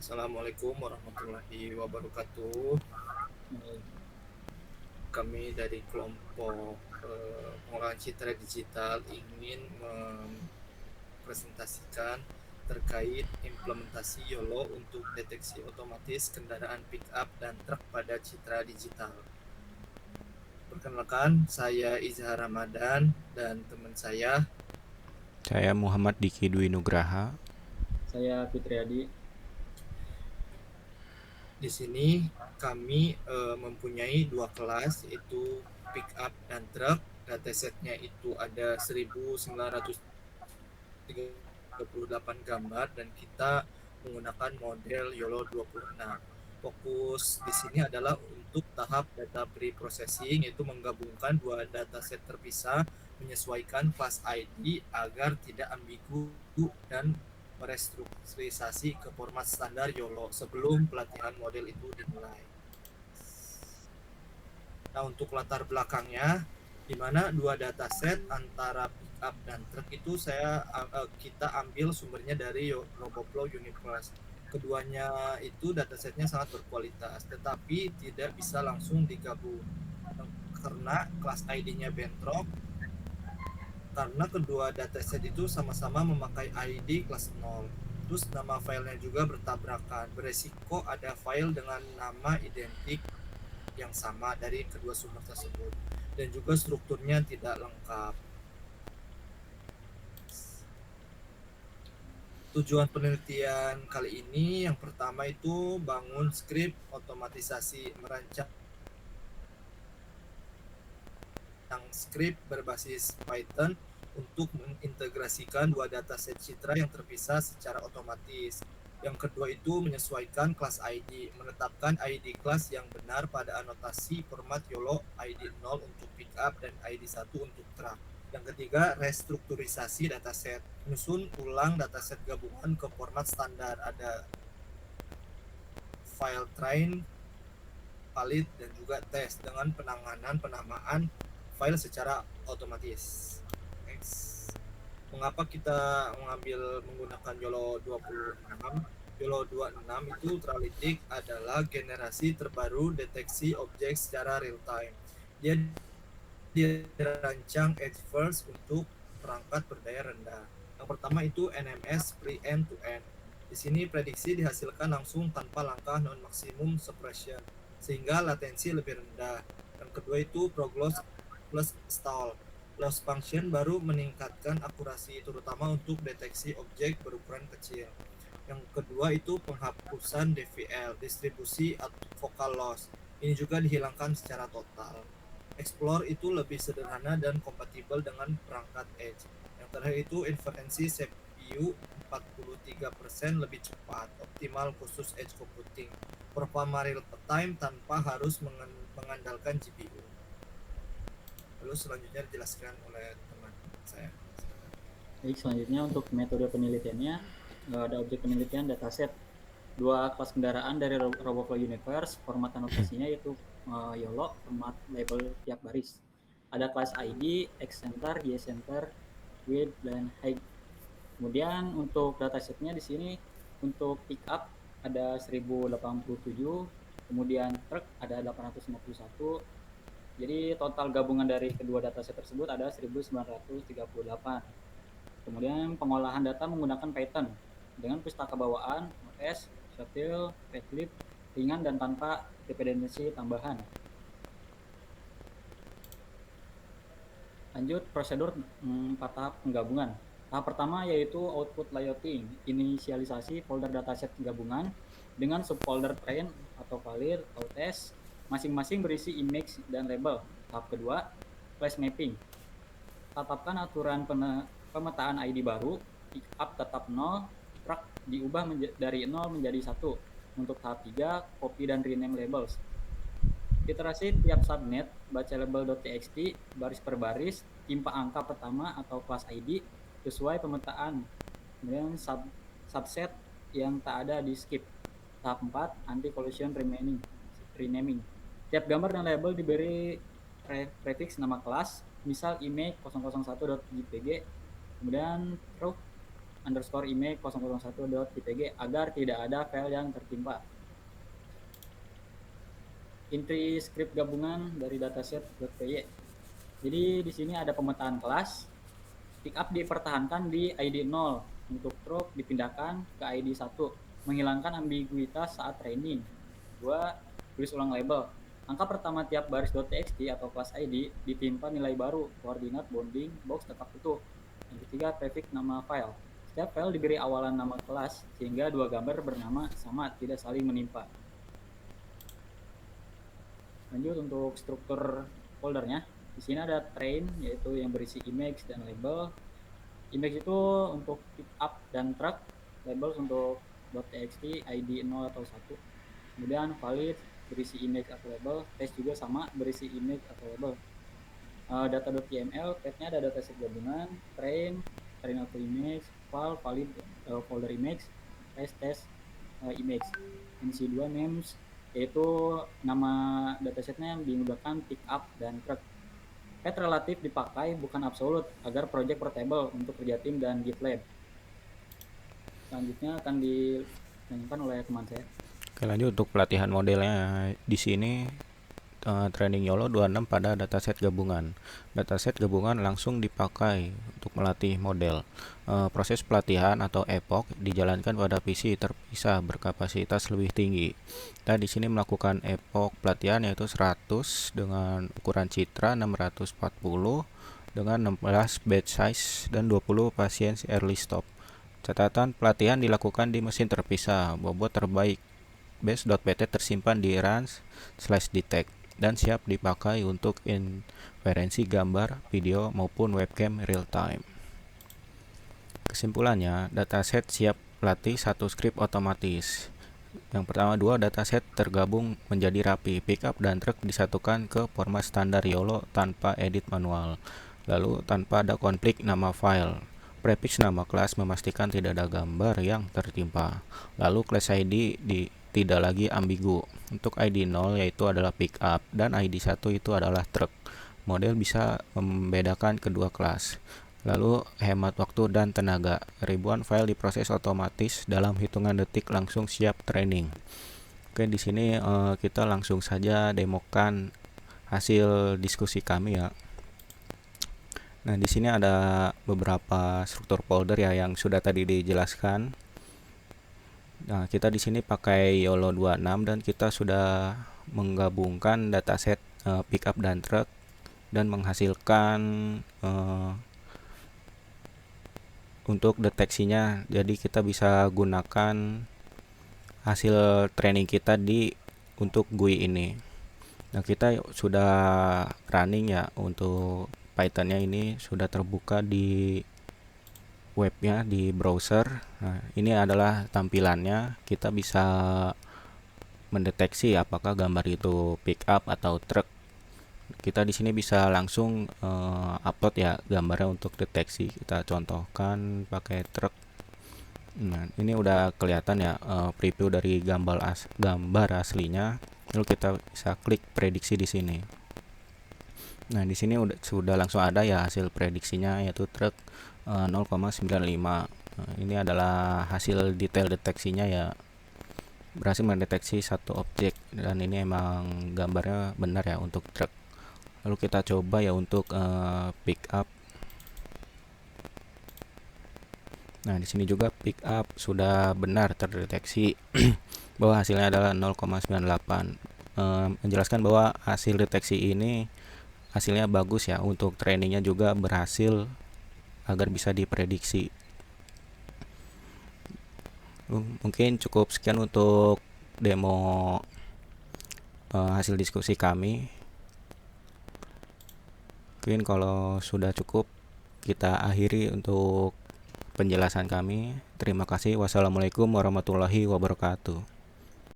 Assalamualaikum warahmatullahi wabarakatuh. Kami dari kelompok pengolahan citra digital ingin mempresentasikan terkait implementasi YOLO untuk deteksi otomatis kendaraan pick-up dan truk pada citra digital. Perkenalkan, saya Izhar Ramadan dan teman saya. Saya Muhammad Diki Dwi Nugraha. Saya Fitriadi. Di sini kami mempunyai dua kelas, yaitu pick up dan truk. Datasetnya itu ada 1938 gambar dan kita menggunakan model YOLO 26. Fokus di sini adalah untuk tahap data pre-processing, yaitu menggabungkan dua dataset terpisah, menyesuaikan kelas ID agar tidak ambigu dan merestrukturisasi ke format standar YOLO sebelum pelatihan model itu dimulai. Nah, untuk latar belakangnya, di mana dua dataset antara pickup dan truk itu kita ambil sumbernya dari RoboFlow Universe. Keduanya itu datasetnya sangat berkualitas, tetapi tidak bisa langsung digabung karena kelas ID-nya bentrok. Karena kedua dataset itu sama-sama memakai ID kelas 0. Terus nama filenya juga bertabrakan. Beresiko ada file dengan nama identik yang sama dari kedua sumber tersebut. Dan juga strukturnya tidak lengkap. Tujuan penelitian kali ini yang pertama itu bangun skrip otomatisasi merancang skrip berbasis Python untuk mengintegrasikan dua dataset citra yang terpisah secara otomatis. Yang kedua itu menyesuaikan kelas ID, menetapkan ID kelas yang benar pada anotasi format YOLO ID 0 untuk pickup dan ID 1 untuk truk. Yang ketiga, restrukturisasi dataset, menyusun ulang dataset gabungan ke format standar, ada file train, valid, dan juga tes dengan penanganan penamaan file secara otomatis. Next. Mengapa kita menggunakan YOLO 26? YOLO 26 itu Ultralytic adalah generasi terbaru deteksi objek secara real time. Dia dirancang edge first untuk perangkat berdaya rendah. Yang pertama itu NMS pre end to end. Di sini prediksi dihasilkan langsung tanpa langkah non maksimum suppression sehingga latensi lebih rendah. Yang kedua itu progloss plus stall. Loss function baru meningkatkan akurasi terutama untuk deteksi objek berukuran kecil. Yang kedua itu penghapusan DVL, distribusi focal loss. Ini juga dihilangkan secara total. Explore itu lebih sederhana dan kompatibel dengan perangkat edge. Yang terakhir itu inferensi CPU 43% lebih cepat, optimal khusus edge computing, performa real time tanpa harus mengandalkan GPU. Lalu selanjutnya dijelaskan oleh teman saya. Baik, selanjutnya untuk metode penelitiannya ada objek penelitian dataset dua kelas kendaraan dari RoboFlow Universe. Format anotasinya yaitu YOLO, format label tiap baris. Ada kelas ID, X center, Y center, width, dan height. Kemudian untuk datasetnya di sini untuk pickup ada 1087, kemudian truk ada 851. Jadi total gabungan dari kedua dataset tersebut ada 1938. Kemudian pengolahan data menggunakan Python dengan pustaka bawaan, OS, Shuttle, Padlib, ringan dan tanpa dependensi tambahan. Lanjut prosedur 4 tahap penggabungan. Tahap pertama yaitu output layouting, inisialisasi folder dataset gabungan dengan subfolder train atau valid atau test, masing-masing berisi image dan label. Tahap kedua, class mapping. Tetapkan aturan pemetaan ID baru, pickup tetap 0, truck diubah dari 0 menjadi 1. Untuk tahap 3, copy dan rename labels. Iterasi tiap subnet, baca label.txt, baris per baris, timpa angka pertama atau kelas ID sesuai pemetaan. Kemudian subset yang tak ada di skip. Tahap 4, anti-collision renaming. Tiap gambar dan label diberi prefix nama kelas, misal image 001.jpg. Kemudian truk image 001.jpg agar tidak ada file yang tertimpa. Entry script gabungan dari dataset.py. Jadi di sini ada pemetaan kelas. Pickup dipertahankan di ID 0, untuk truk dipindahkan ke ID 1, menghilangkan ambiguitas saat training. 2. Tulis ulang label. Angka pertama tiap baris .txt atau kelas ID ditimpa nilai baru, koordinat, bounding, box tetap utuh. Yang ketiga, prefix nama file. Setiap file diberi awalan nama kelas, sehingga dua gambar bernama sama, tidak saling menimpa. Lanjut untuk struktur foldernya. Di sini ada train, yaitu yang berisi image dan label. Image itu untuk pickup dan truck, label untuk .txt, ID 0 atau 1. Kemudian valid berisi image atau label, test juga sama berisi image atau label. Data.yml, path-nya ada dataset gabungan, train auto image, file, valid folder image, test image. NC2 names, yaitu nama datasetnya yang dimudahkan pickup dan truck. Path relatif dipakai, bukan absolut, agar project portable untuk kerja tim dan GitLab. Selanjutnya akan dilanjutkan oleh teman saya. Oke, lanjut untuk pelatihan modelnya. Di sini training YOLO 26 pada dataset gabungan. Dataset gabungan langsung dipakai untuk melatih model. Proses pelatihan atau epoch dijalankan pada PC terpisah berkapasitas lebih tinggi. Kita di sini melakukan epoch pelatihan yaitu 100 dengan ukuran citra 640 dengan 16 batch size dan 20 pasien early stop. Catatan pelatihan dilakukan di mesin terpisah. Bobot terbaik base.pt tersimpan di runs/detect dan siap dipakai untuk inferensi gambar, video, maupun webcam real time. Kesimpulannya, dataset siap latih satu skrip otomatis. Yang pertama, 2 dataset tergabung menjadi rapi. Pickup dan truck disatukan ke format standar YOLO tanpa edit manual. Lalu tanpa ada konflik nama file. Prefix nama kelas memastikan tidak ada gambar yang tertimpa. Lalu class ID tidak lagi ambigu. Untuk ID 0 yaitu adalah pickup dan ID 1 itu adalah truck. Model bisa membedakan kedua kelas. Lalu hemat waktu dan tenaga. Ribuan file diproses otomatis dalam hitungan detik, langsung siap training. Oke, di sini kita langsung saja demokan hasil diskusi kami ya. Nah, di sini ada beberapa struktur folder ya yang sudah tadi dijelaskan. Nah, kita di sini pakai YOLO 26 dan kita sudah menggabungkan dataset pickup dan truck dan menghasilkan untuk deteksinya. Jadi kita bisa gunakan hasil training kita untuk GUI ini. Nah, kita sudah running ya, untuk Python-nya ini sudah terbuka di webnya di browser. Nah, ini adalah tampilannya. Kita bisa mendeteksi apakah gambar itu pickup atau truck. Kita di sini bisa langsung upload ya gambarnya untuk deteksi. Kita contohkan pakai truck. Nah, ini udah kelihatan ya preview dari gambar aslinya. Lalu kita bisa klik prediksi di sini. Nah, di sini sudah langsung ada ya hasil prediksinya, yaitu truk 0,95. Ini adalah hasil detail deteksinya ya, berhasil mendeteksi satu objek, dan ini emang gambarnya benar ya untuk truk. Lalu kita coba ya untuk pick up. Nah, di sini juga pick up sudah benar terdeteksi bahwa hasilnya adalah 0,98. Menjelaskan bahwa hasil deteksi ini hasilnya bagus ya, untuk trainingnya juga berhasil agar bisa diprediksi. Mungkin cukup sekian untuk demo hasil diskusi kami. Mungkin kalau sudah cukup, kita akhiri untuk penjelasan kami. Terima kasih. Wassalamualaikum warahmatullahi wabarakatuh.